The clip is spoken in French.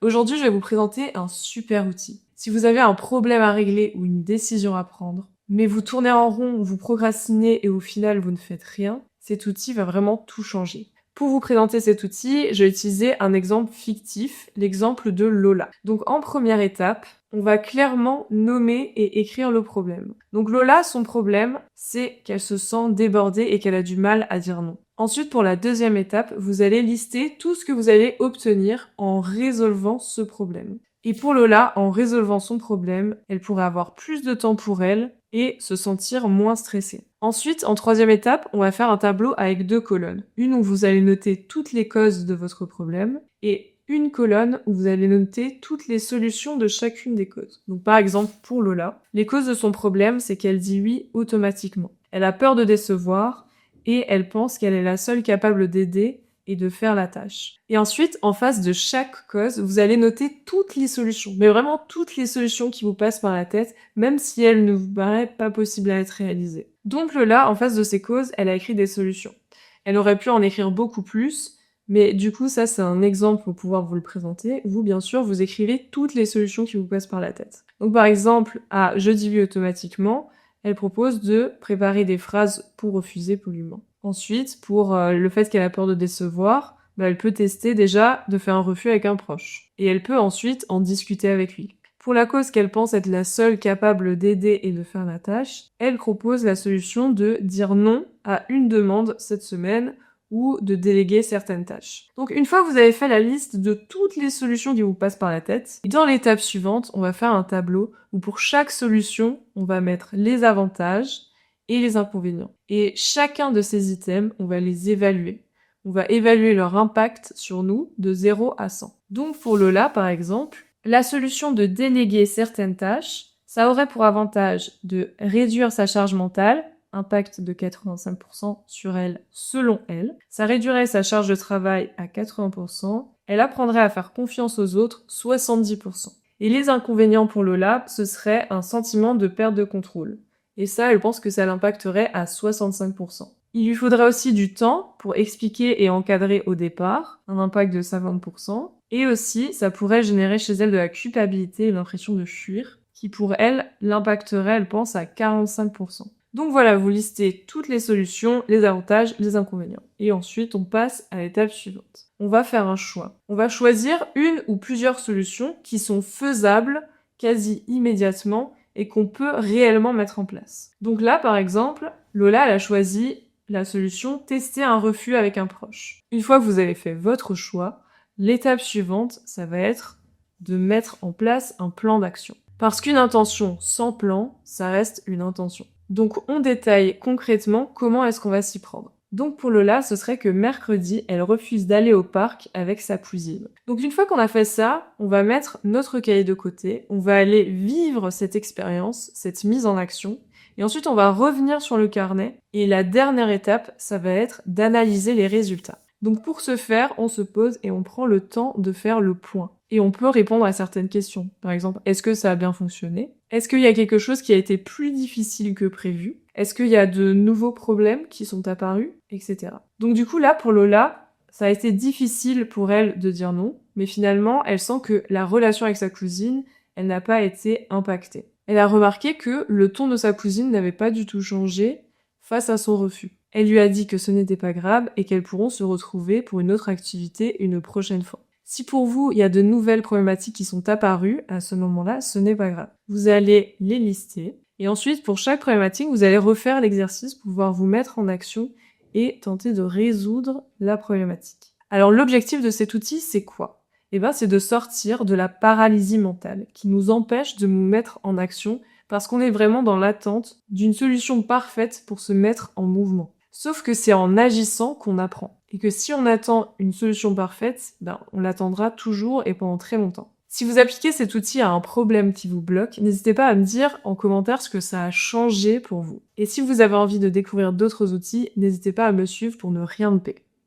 Aujourd'hui, je vais vous présenter un super outil. Si vous avez un problème à régler ou une décision à prendre, mais vous tournez en rond, vous procrastinez et au final vous ne faites rien, cet outil va vraiment tout changer. Pour vous présenter cet outil, je vais utiliser un exemple fictif, l'exemple de Lola. Donc en première étape, on va clairement nommer et écrire le problème. Donc Lola, son problème, c'est qu'elle se sent débordée et qu'elle a du mal à dire non. Ensuite, pour la deuxième étape, vous allez lister tout ce que vous allez obtenir en résolvant ce problème. Et pour Lola, en résolvant son problème, elle pourrait avoir plus de temps pour elle et se sentir moins stressée. Ensuite, en troisième étape, on va faire un tableau avec 2 colonnes. Une où vous allez noter toutes les causes de votre problème et une colonne où vous allez noter toutes les solutions de chacune des causes. Donc par exemple, pour Lola, les causes de son problème, c'est qu'elle dit oui automatiquement. Elle a peur de décevoir et elle pense qu'elle est la seule capable d'aider et de faire la tâche. Et ensuite, en face de chaque cause, vous allez noter toutes les solutions, mais vraiment toutes les solutions qui vous passent par la tête, même si elles ne vous paraissent pas possibles à être réalisées. Donc Lola, en face de ces causes, elle a écrit des solutions. Elle aurait pu en écrire beaucoup plus, mais du coup, ça c'est un exemple pour pouvoir vous le présenter. Vous, bien sûr, vous écrivez toutes les solutions qui vous passent par la tête. Donc par exemple, à je dis oui automatiquement, elle propose de préparer des phrases pour refuser poliment. Ensuite, pour le fait qu'elle a peur de décevoir, elle peut tester déjà de faire un refus avec un proche. Et elle peut ensuite en discuter avec lui. Pour la cause qu'elle pense être la seule capable d'aider et de faire la tâche, elle propose la solution de dire non à une demande cette semaine ou de déléguer certaines tâches. Donc une fois que vous avez fait la liste de toutes les solutions qui vous passent par la tête, dans l'étape suivante, on va faire un tableau où pour chaque solution, on va mettre les avantages et les inconvénients. Et chacun de ces items, on va les évaluer. On va évaluer leur impact sur nous de 0 à 100. Donc pour Lola, par exemple, la solution de déléguer certaines tâches, ça aurait pour avantage de réduire sa charge mentale, impact de 85% sur elle selon elle. Ça réduirait sa charge de travail à 80%. Elle apprendrait à faire confiance aux autres, 70%. Et les inconvénients pour Lola, ce serait un sentiment de perte de contrôle. Et ça, elle pense que ça l'impacterait à 65%. Il lui faudrait aussi du temps pour expliquer et encadrer au départ, un impact de 50%. Et aussi, ça pourrait générer chez elle de la culpabilité et l'impression de fuir, qui pour elle l'impacterait, elle pense, à 45%. Donc voilà, vous listez toutes les solutions, les avantages, les inconvénients. Et ensuite, on passe à l'étape suivante. On va faire un choix. On va choisir une ou plusieurs solutions qui sont faisables quasi immédiatement et qu'on peut réellement mettre en place. Donc là, par exemple, Lola, elle a choisi la solution tester un refus avec un proche. Une fois que vous avez fait votre choix, l'étape suivante, ça va être de mettre en place un plan d'action. Parce qu'une intention sans plan, ça reste une intention. Donc on détaille concrètement comment est-ce qu'on va s'y prendre. Donc pour Lola, ce serait que mercredi, elle refuse d'aller au parc avec sa cousine. Donc une fois qu'on a fait ça, on va mettre notre cahier de côté, on va aller vivre cette expérience, cette mise en action, et ensuite on va revenir sur le carnet, et la dernière étape, ça va être d'analyser les résultats. Donc pour ce faire, on se pose et on prend le temps de faire le point. Et on peut répondre à certaines questions. Par exemple, est-ce que ça a bien fonctionné? Est-ce qu'il y a quelque chose qui a été plus difficile que prévu? Est-ce qu'il y a de nouveaux problèmes qui sont apparus? Etc. Donc du coup, là, pour Lola, ça a été difficile pour elle de dire non, mais finalement, elle sent que la relation avec sa cousine, elle n'a pas été impactée. Elle a remarqué que le ton de sa cousine n'avait pas du tout changé face à son refus. Elle lui a dit que ce n'était pas grave et qu'elles pourront se retrouver pour une autre activité une prochaine fois. Si pour vous, il y a de nouvelles problématiques qui sont apparues, à ce moment-là, ce n'est pas grave. Vous allez les lister, et ensuite, pour chaque problématique, vous allez refaire l'exercice pour pouvoir vous mettre en action et tenter de résoudre la problématique. Alors, l'objectif de cet outil, c'est quoi? C'est de sortir de la paralysie mentale, qui nous empêche de nous mettre en action, parce qu'on est vraiment dans l'attente d'une solution parfaite pour se mettre en mouvement. Sauf que c'est en agissant qu'on apprend. Et que si on attend une solution parfaite, on l'attendra toujours et pendant très longtemps. Si vous appliquez cet outil à un problème qui vous bloque, n'hésitez pas à me dire en commentaire ce que ça a changé pour vous. Et si vous avez envie de découvrir d'autres outils, n'hésitez pas à me suivre pour ne rien louper.